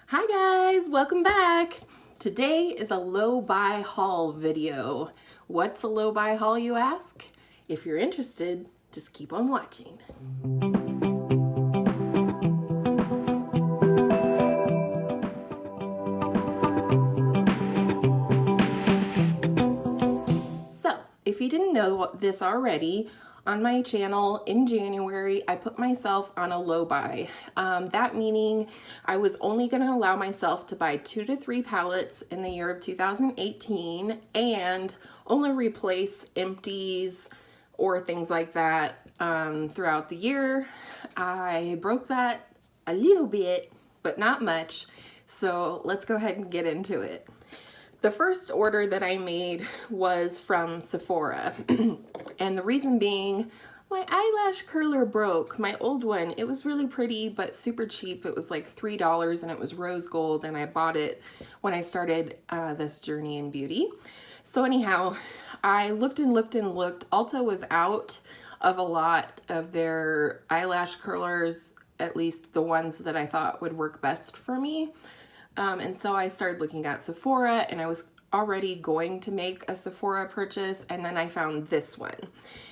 Hi guys, welcome back. Today is a low buy haul video. What's a low buy haul, you ask? If you're interested, just keep on watching. So, if you didn't know this already, on my channel in January, I put myself on a low buy. That meaning I was only going to allow myself to buy 2 to 3 palettes in the year of 2018 and only replace empties or things like that throughout the year. I broke that a little bit, but not much. So let's go ahead and get into it. The first order that I made was from Sephora. And the reason being, my eyelash curler broke, my old one. It was really pretty, but super cheap. It was like $3 and it was rose gold, and I bought it when I started this journey in beauty. So anyhow, I looked and looked and looked. Ulta was out of a lot of their eyelash curlers, at least the ones that I thought would work best for me. And so I started looking at Sephora, and I was already going to make a Sephora purchase, and then I found this one.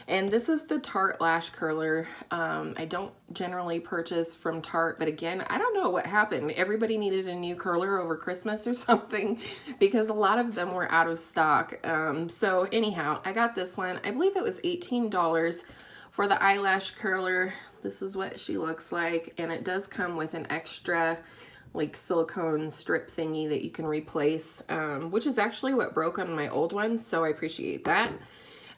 And this is the Tarte Lash Curler. I don't generally purchase from Tarte, but again, I don't know what happened. Everybody needed a new curler over Christmas or something because a lot of them were out of stock. So anyhow, I got this one. I believe it was $18 for the eyelash curler. This is what she looks like, and it does come with an extra like silicone strip thingy that you can replace, which is actually what broke on my old one, so I appreciate that.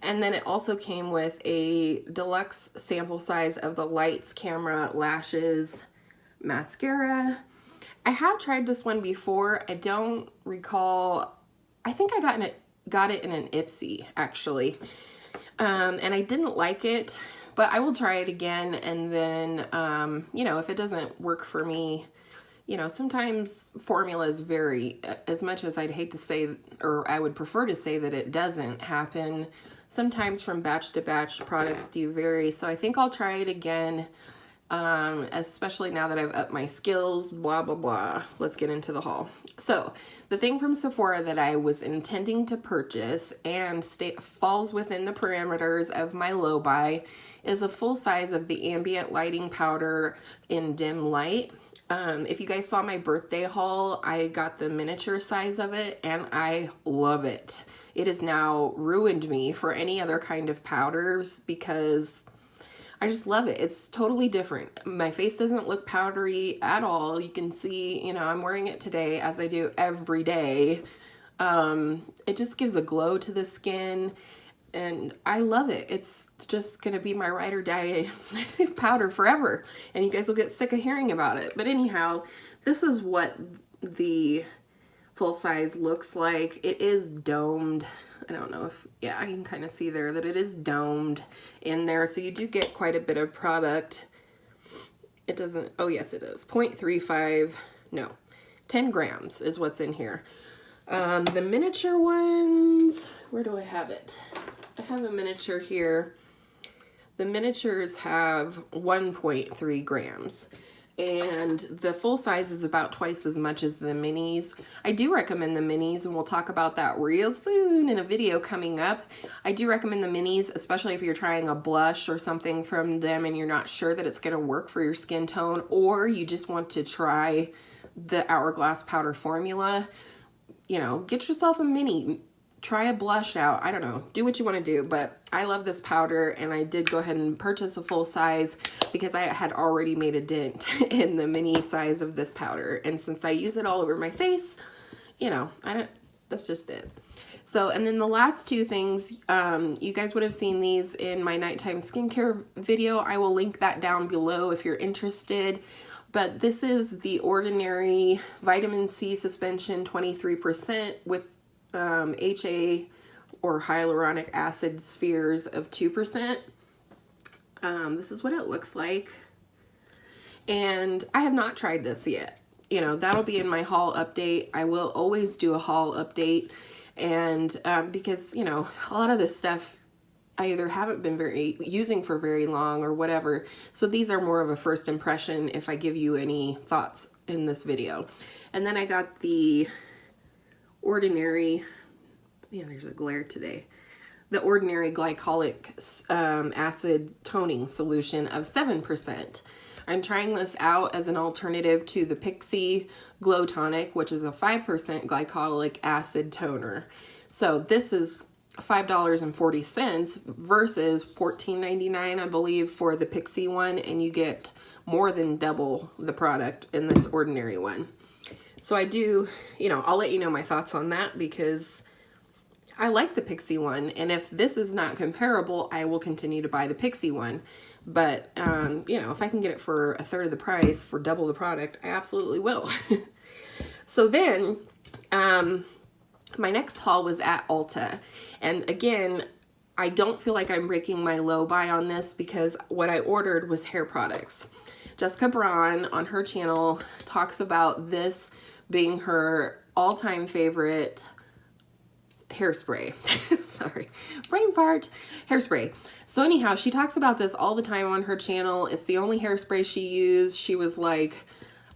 And then it also came with a deluxe sample size of the Lights Camera Lashes mascara. I have tried this one before. I don't recall. I think I got it in an Ipsy actually, and I didn't like it, but I will try it again. And then you know, if it doesn't work for me, you know, sometimes formulas vary. As much as I'd hate to say, or I would prefer to say that it doesn't happen, sometimes from batch to batch products do vary. So I think I'll try it again, especially now that I've upped my skills, blah, blah, blah. Let's get into the haul. So the thing from Sephora that I was intending to purchase and falls within the parameters of my low buy is a full size of the Ambient lighting powder in dim light. If you guys saw my birthday haul, I got the miniature size of it, and I love it. It has now ruined me for any other kind of powders because I just love it. It's totally different. My face doesn't look powdery at all. You can see, you know, I'm wearing it today as I do every day. It just gives a glow to the skin, and I love it. It's just gonna be my ride or die powder forever, and you guys will get sick of hearing about it. But anyhow, this is what the full size looks like. It is domed. I don't know if, yeah, I can kind of see there that it is domed in there, so you do get quite a bit of product. It doesn't, oh yes it is, 0.35, no, 10 grams is what's in here. The miniature ones, where do I have it? I have a miniature here. The miniatures have 1.3 grams, and the full size is about twice as much as the minis. I do recommend the minis, and we'll talk about that real soon in a video coming up. I do recommend the minis, especially if you're trying a blush or something from them and you're not sure that it's going to work for your skin tone, or you just want to try the Hourglass powder formula. You know, get yourself a mini. Try a blush out. I don't know. Do what you want to do, but I love this powder, and I did go ahead and purchase a full size because I had already made a dent in the mini size of this powder. And since I use it all over my face, you know, that's just it. So, and then the last two things, you guys would have seen these in my nighttime skincare video. I will link that down below if you're interested. But this is the Ordinary Vitamin C Suspension 23% with HA or hyaluronic acid spheres of 2%. This is what it looks like, and I have not tried this yet. You know, that'll be in my haul update. I will always do a haul update, and because, you know, a lot of this stuff I either haven't been using for very long or whatever, so these are more of a first impression if I give you any thoughts in this video. And then I got the Ordinary, man, there's a glare today. The Ordinary Glycolic Acid Toning Solution of 7%. I'm trying this out as an alternative to the Pixi Glow Tonic, which is a 5% glycolic acid toner. So this is $5.40 versus $14.99, I believe, for the Pixi one, and you get more than double the product in this Ordinary one. So I do, you know, I'll let you know my thoughts on that because I like the Pixi one, and if this is not comparable, I will continue to buy the Pixi one. But, you know, if I can get it for a third of the price for double the product, I absolutely will. So then, my next haul was at Ulta. And again, I don't feel like I'm breaking my low buy on this because what I ordered was hair products. Jessica Braun on her channel talks about this being her all-time favorite hairspray. Sorry, brain fart. Hairspray. So anyhow, she talks about this all the time on her channel. It's the only hairspray she used. She was like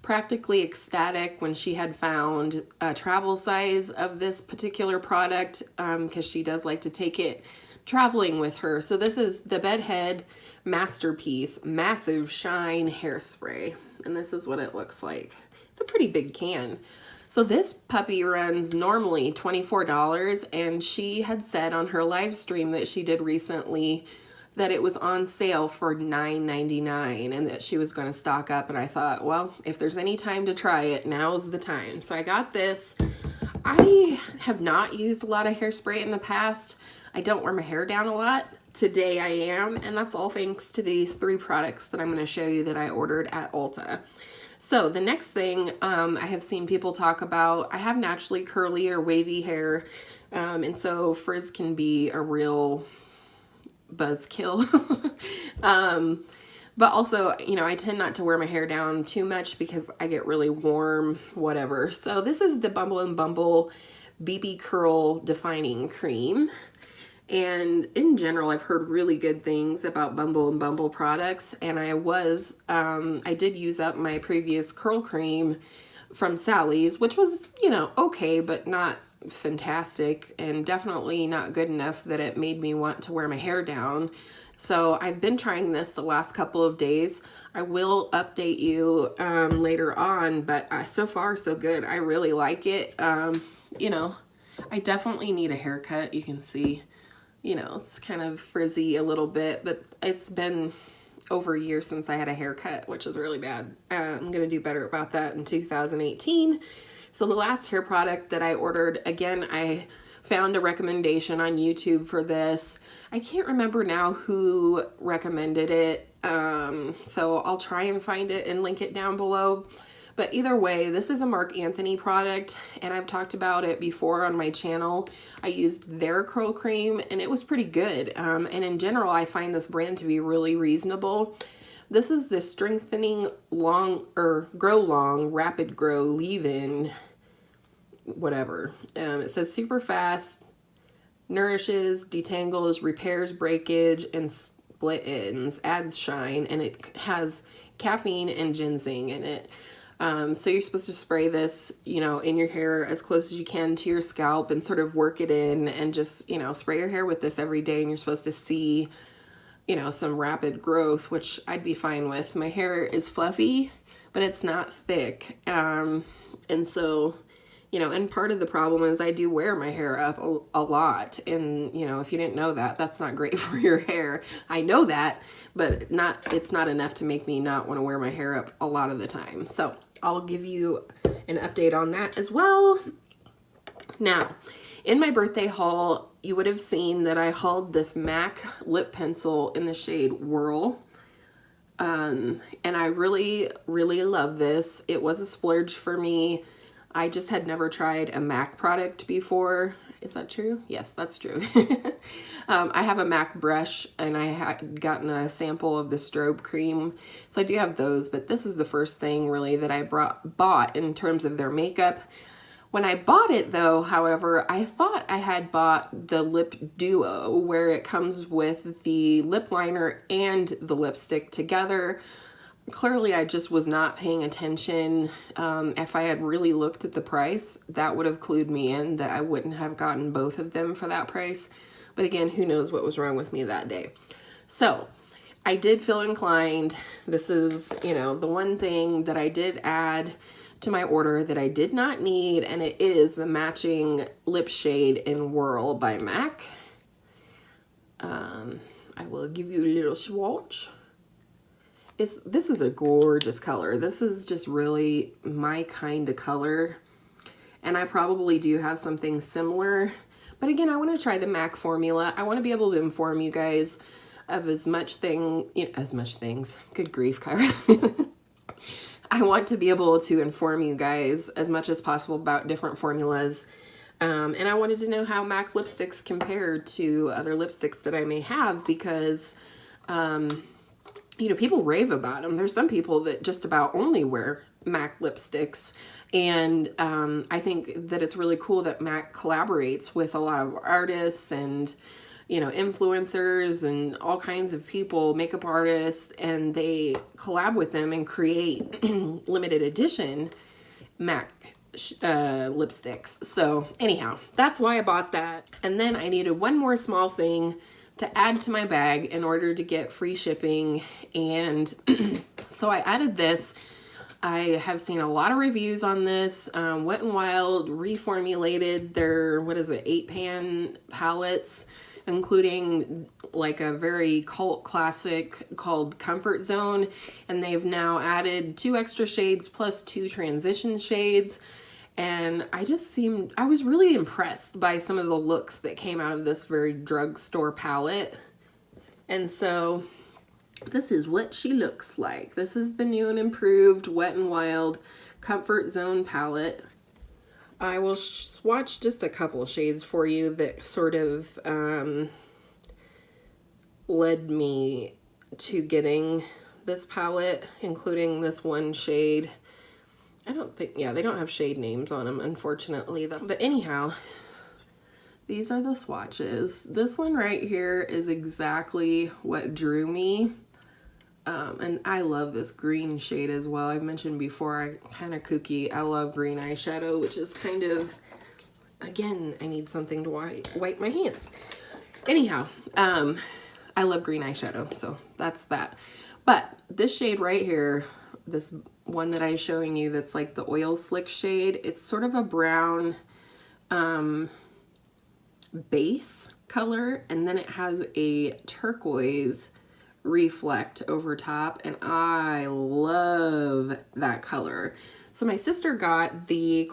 practically ecstatic when she had found a travel size of this particular product because she does like to take it traveling with her. So this is the Bedhead Masterpiece Massive Shine Hairspray. And this is what it looks like. It's a pretty big can. So this puppy runs normally $24, and she had said on her live stream that she did recently that it was on sale for $9.99 and that she was going to stock up. And I thought, well, if there's any time to try it, now's the time. So I got this. I have not used a lot of hairspray in the past. I don't wear my hair down a lot. Today I am, and that's all thanks to these 3 products that I'm going to show you that I ordered at Ulta. So the next thing I have seen people talk about, I have naturally curly or wavy hair, and so frizz can be a real buzzkill. But also, you know, I tend not to wear my hair down too much because I get really warm, whatever. So this is the Bumble BB Curl Defining Cream. And in general, I've heard really good things about Bumble products, and I did use up my previous curl cream from Sally's, which was, you know, okay, but not fantastic, and definitely not good enough that it made me want to wear my hair down. So I've been trying this the last couple of days. I will update you later on, but so far so good. I really like it. You know, I definitely need a haircut. You can see, you know, it's kind of frizzy a little bit, but it's been over a year since I had a haircut, which is really bad. I'm going to do better about that in 2018. So the last hair product that I ordered, again, I found a recommendation on YouTube for this. I can't remember now who recommended it, so I'll try and find it and link it down below. But either way, this is a Marc Anthony product, and I've talked about it before on my channel. I used their curl cream, and it was pretty good. And in general, I find this brand to be really reasonable. This is the Strengthening Grow Long Rapid Grow Leave-In, whatever. It says super fast, nourishes, detangles, repairs breakage, and split ends, adds shine, and it has caffeine and ginseng in it. So you're supposed to spray this, you know, in your hair as close as you can to your scalp and sort of work it in and just, you know, spray your hair with this every day, and you're supposed to see, you know, some rapid growth, which I'd be fine with. My hair is fluffy, but it's not thick. And so, you know, and part of the problem is I do wear my hair up a lot. And, you know, if you didn't know that, that's not great for your hair. I know that, but it's not enough to make me not want to wear my hair up a lot of the time. So I'll give you an update on that as well. Now, in my birthday haul, you would have seen that I hauled this MAC lip pencil in the shade Whirl. And I really, really love this. It was a splurge for me. I just had never tried a MAC product before. Is that true? Yes, that's true. I have a MAC brush, and I had gotten a sample of the strobe cream. So I do have those, but this is the first thing really that I bought in terms of their makeup. When I bought it though, however, I thought I had bought the lip duo where it comes with the lip liner and the lipstick together. clearly I just was not paying attention. If I had really looked at the price, that would have clued me in that I wouldn't have gotten both of them for that price. But again, who knows what was wrong with me that day. So I did feel inclined. This is, you know, the one thing that I did add to my order that I did not need, and it is the matching lip shade in Whirl by MAC. I will give you a little swatch. This is a gorgeous color. This is just really my kind of color, and I probably do have something similar, but again, I want to try the MAC formula. I want to be able to inform you guys of as much things. Good grief, Kyra. I want to be able to inform you guys as much as possible about different formulas. And I wanted to know how MAC lipsticks compare to other lipsticks that I may have, because, you know, people rave about them. There's some people that just about only wear MAC lipsticks. And I think that it's really cool that MAC collaborates with a lot of artists and, you know, influencers and all kinds of people, makeup artists, and they collab with them and create limited edition MAC lipsticks. So anyhow, that's why I bought that. And then I needed one more small thing to add to my bag in order to get free shipping. And so I added this. I have seen a lot of reviews on this. Wet n Wild reformulated their, 8-pan palettes, including like a very cult classic called Comfort Zone, and they've now added 2 extra shades plus 2 transition shades. And I was really impressed by some of the looks that came out of this very drugstore palette. And so this is what she looks like. This is the new and improved Wet n Wild Comfort Zone palette. I will swatch just a couple shades for you that sort of led me to getting this palette, including this one shade. I don't think, yeah, they don't have shade names on them, unfortunately. But anyhow, these are the swatches. This one right here is exactly what drew me. And I love this green shade as well. I've mentioned before, I'm kind of kooky. I love green eyeshadow, which is kind of, again, I need something to wipe my hands. Anyhow, I love green eyeshadow, so that's that. But this shade right here, this one that I'm showing you that's like the oil slick shade, it's sort of a brown base color, and then it has a turquoise reflect over top, and I love that color. So my sister got the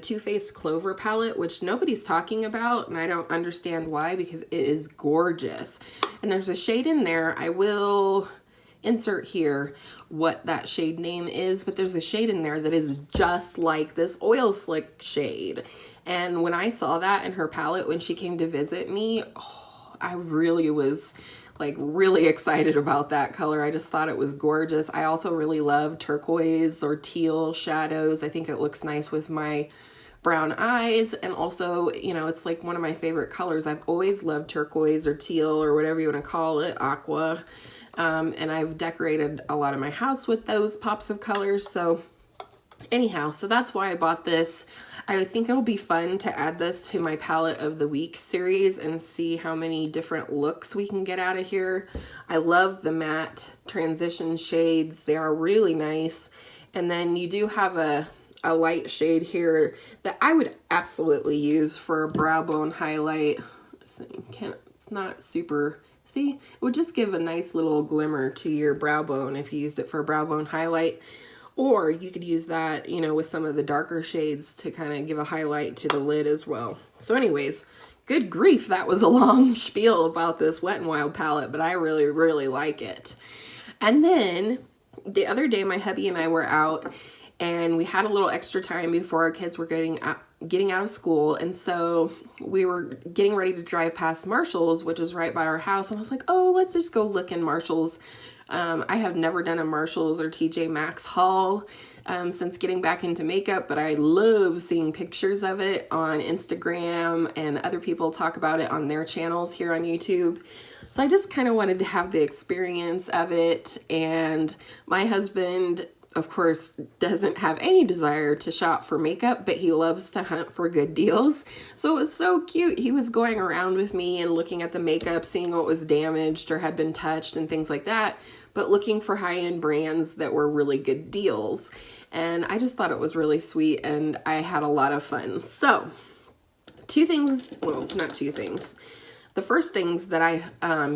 Too Faced Clover palette, which nobody's talking about, and I don't understand why, because it is gorgeous. And there's a shade in there. I will insert here what that shade name is, but there's a shade in there that is just like this oil slick shade. And when I saw that in her palette when she came to visit me, I really was like really excited about that color. I just thought it was gorgeous. I also really love turquoise or teal shadows. I think it looks nice with my brown eyes, and also, you know, it's like one of my favorite colors. I've always loved turquoise or teal or whatever you want to call it, aqua. And I've decorated a lot of my house with those pops of colors. So anyhow, so that's why I bought this. I think it'll be fun to add this to my palette of the week series and see how many different looks we can get out of here. I love the matte transition shades. They are really nice. And then you do have a light shade here that I would absolutely use for a brow bone highlight. It's not super, see, it would just give a nice little glimmer to your brow bone if you used it for a brow bone highlight. Or you could use that, you know, with some of the darker shades to kind of give a highlight to the lid as well. So anyways, good grief, that was a long spiel about this Wet n Wild palette, but I really, really like it. And then the other day, my hubby and I were out, and we had a little extra time before our kids were getting out of school. And so we were getting ready to drive past Marshall's, which is right by our house. And I was like, oh, let's just go look in Marshall's. I have never done a Marshalls or TJ Maxx haul since getting back into makeup, but I love seeing pictures of it on Instagram, and other people talk about it on their channels here on YouTube. So I just kind of wanted to have the experience of it. And my husband, of course, doesn't have any desire to shop for makeup, but he loves to hunt for good deals. So it was so cute. He was going around with me and looking at the makeup, seeing what was damaged or had been touched and things like that, but looking for high-end brands that were really good deals. And I just thought it was really sweet, and I had a lot of fun. So two things, well, not two things. The first things that I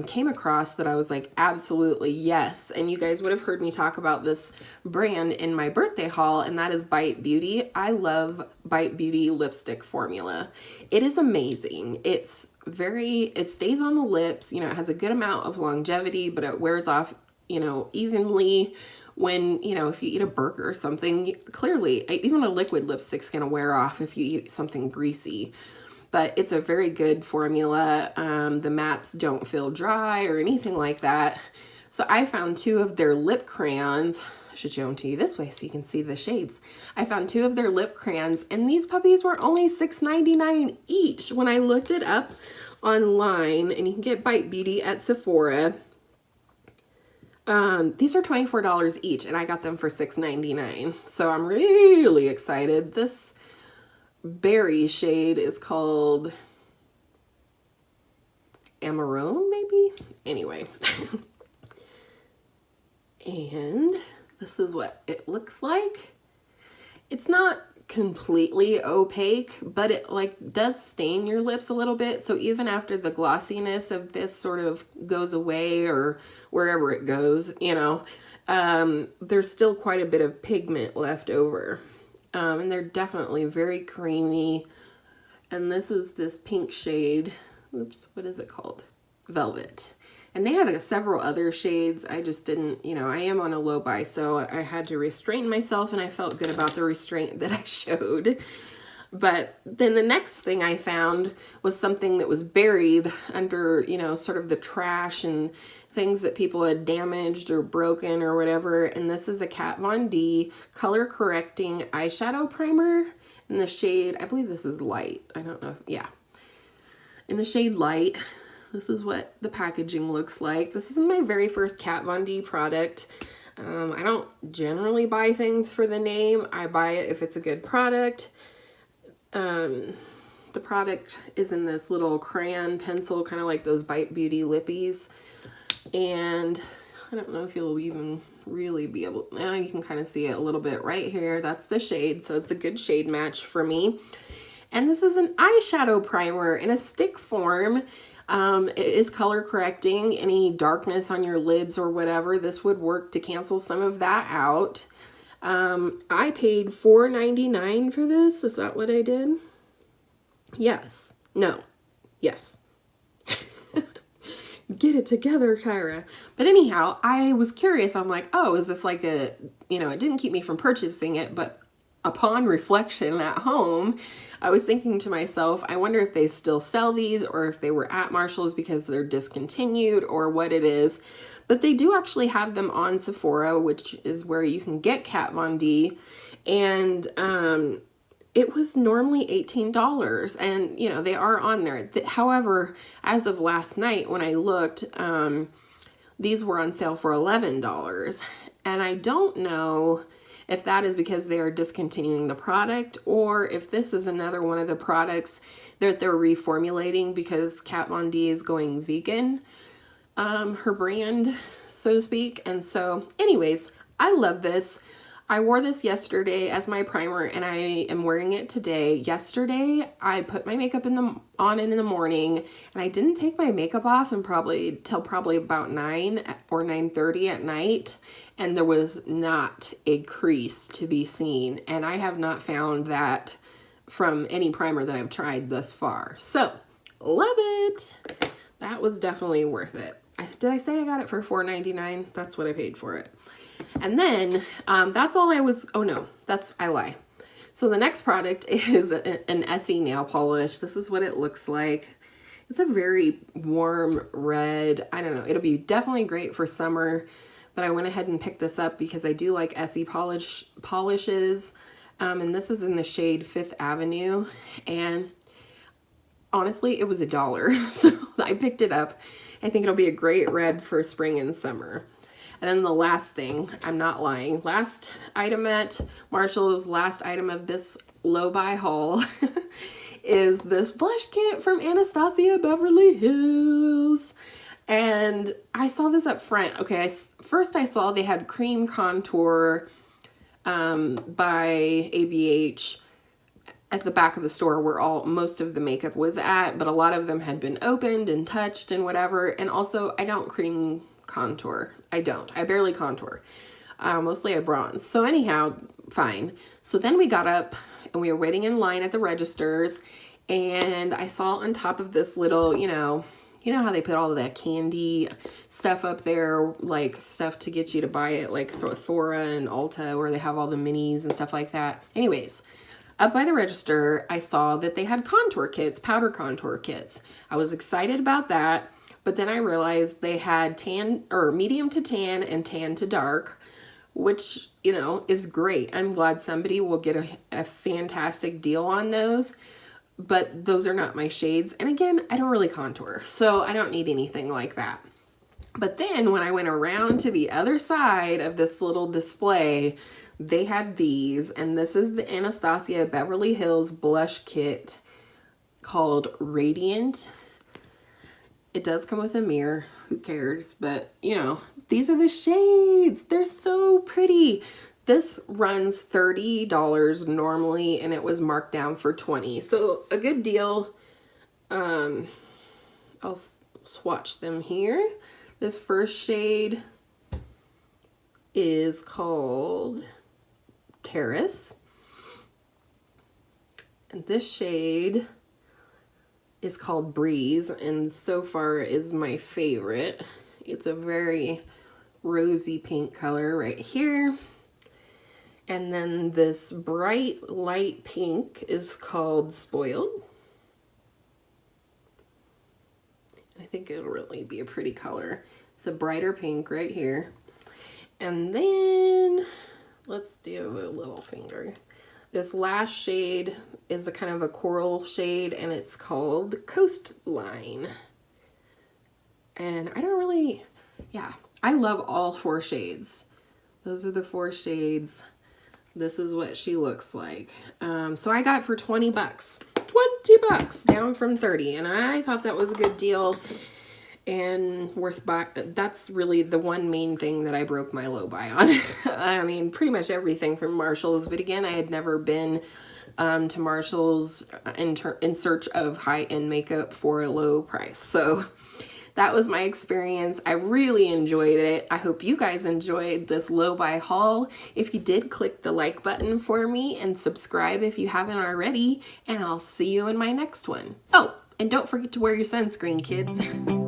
came across that I was like, absolutely yes. And you guys would have heard me talk about this brand in my birthday haul, and that is Bite Beauty. I love Bite Beauty lipstick formula. It is amazing. It stays on the lips. You know, it has a good amount of longevity, but it wears off, you know, evenly. When, you know, if you eat a burger or something, clearly, even a liquid lipstick's gonna wear off if you eat something greasy. But it's a very good formula. The mattes don't feel dry or anything like that. So I found two of their lip crayons. I should show them to you this way so you can see the shades. I found two of their lip crayons, and these puppies were only $6.99 each. When I looked it up online, and you can get Bite Beauty at Sephora, these are $24 each, and I got them for $6.99. So I'm really excited. This berry shade is called Amarone, maybe? Anyway. And this is what it looks like. It's not completely opaque, but it like does stain your lips a little bit. So even after the glossiness of this sort of goes away, or wherever it goes, you know, there's still quite a bit of pigment left over. And they're definitely very creamy. And this is this pink shade. Oops, what is it called? Velvet. And they had several other shades. I just didn't, you know, I am on a low buy, so I had to restrain myself, and I felt good about the restraint that I showed. But then the next thing I found was something that was buried under, you know, sort of the trash and things that people had damaged or broken or whatever. And this is a Kat Von D color correcting eyeshadow primer in the shade, I believe this is light. I don't know. Yeah. In the shade light. This is what the packaging looks like. This is my very first Kat Von D product. I don't generally buy things for the name. I buy it if it's a good product. The product is in this little crayon pencil, kind of like those Bite Beauty lippies. And I don't know if you'll even really be able, now you can kind of see it a little bit right here. That's the shade, so it's a good shade match for me. And this is an eyeshadow primer in a stick form. It is color correcting any darkness on your lids or whatever. This would work to cancel some of that out. I paid $4.99 for this. Is that what I did? Yes. No. Yes. Get it together, Kyra. But anyhow, I was curious. I'm like, oh, is this like a, you know, it didn't keep me from purchasing it, but upon reflection at home, I was thinking to myself, I wonder if they still sell these, or if they were at Marshall's because they're discontinued, or what it is. But they do actually have them on Sephora, which is where you can get Kat Von D. And it was normally $18, and you know, they are on there. However, as of last night when I looked, these were on sale for $11. And I don't know if that is because they are discontinuing the product, or if this is another one of the products that they're reformulating because Kat Von D is going vegan, her brand, so to speak. And so anyways, I love this. I wore this yesterday as my primer, and I am wearing it today. Yesterday, I put my makeup on in the morning, and I didn't take my makeup off till probably about 9 or 9:30 at night, and there was not a crease to be seen. And I have not found that from any primer that I've tried thus far. So, love it. That was definitely worth it. Did I say I got it for $4.99? That's what I paid for it. And then that's all I was, oh no, I lie. So the next product is an Essie nail polish. This is what it looks like. It's a very warm red. I don't know, it'll be definitely great for summer, but I went ahead and picked this up because I do like Essie polishes. And this is in the shade Fifth Avenue. And honestly, it was $1. So I picked it up. I think it'll be a great red for spring and summer. And then the last thing, I'm not lying, last item at Marshall's, last item of this low buy haul is this blush kit from Anastasia Beverly Hills. And I saw this up front. Okay, first I saw they had Cream Contour by ABH at the back of the store where most of the makeup was at, but a lot of them had been opened and touched and whatever. And also, I don't cream contour. I barely contour. Mostly I bronze. So anyhow, fine. So then we got up and we were waiting in line at the registers, and I saw on top of this little, you know how they put all of that candy stuff up there, like stuff to get you to buy it, like Sephora and Ulta, where they have all the minis and stuff like that. Anyways, up by the register, I saw that they had contour kits, powder contour kits. I was excited about that, but then I realized they had tan or medium to tan and tan to dark, which, you know, is great. I'm glad somebody will get a fantastic deal on those, but those are not my shades. And again, I don't really contour, so I don't need anything like that. But then when I went around to the other side of this little display, they had these, and this is the Anastasia Beverly Hills blush kit called Radient. It does come with a mirror, who cares, but you know, these are the shades. They're so pretty. This runs $30 normally, and it was marked down for $20. So a good deal. I'll swatch them here. This first shade is called Terrace. And this shade is called Breeze, and so far is my favorite. It's a very rosy pink color right here. And then this bright light pink is called Spoiled. I think it'll really be a pretty color. It's a brighter pink right here. And then let's do a little finger. This last shade is a kind of a coral shade, and it's called Coastline. And I don't really, yeah, I love all four shades. Those are the four shades. This is what she looks like. So I got it for 20 bucks. 20 bucks down from 30, and I thought that was a good deal and worth buy. That's really the one main thing that I broke my low buy on. I mean, pretty much everything from Marshall's, but again, I had never been to Marshall's in search of high-end makeup for a low price. So that was my experience. I really enjoyed it. I hope you guys enjoyed this low buy haul. If you did, click the like button for me and subscribe if you haven't already, and I'll see you in my next one. Oh, and don't forget to wear your sunscreen, kids.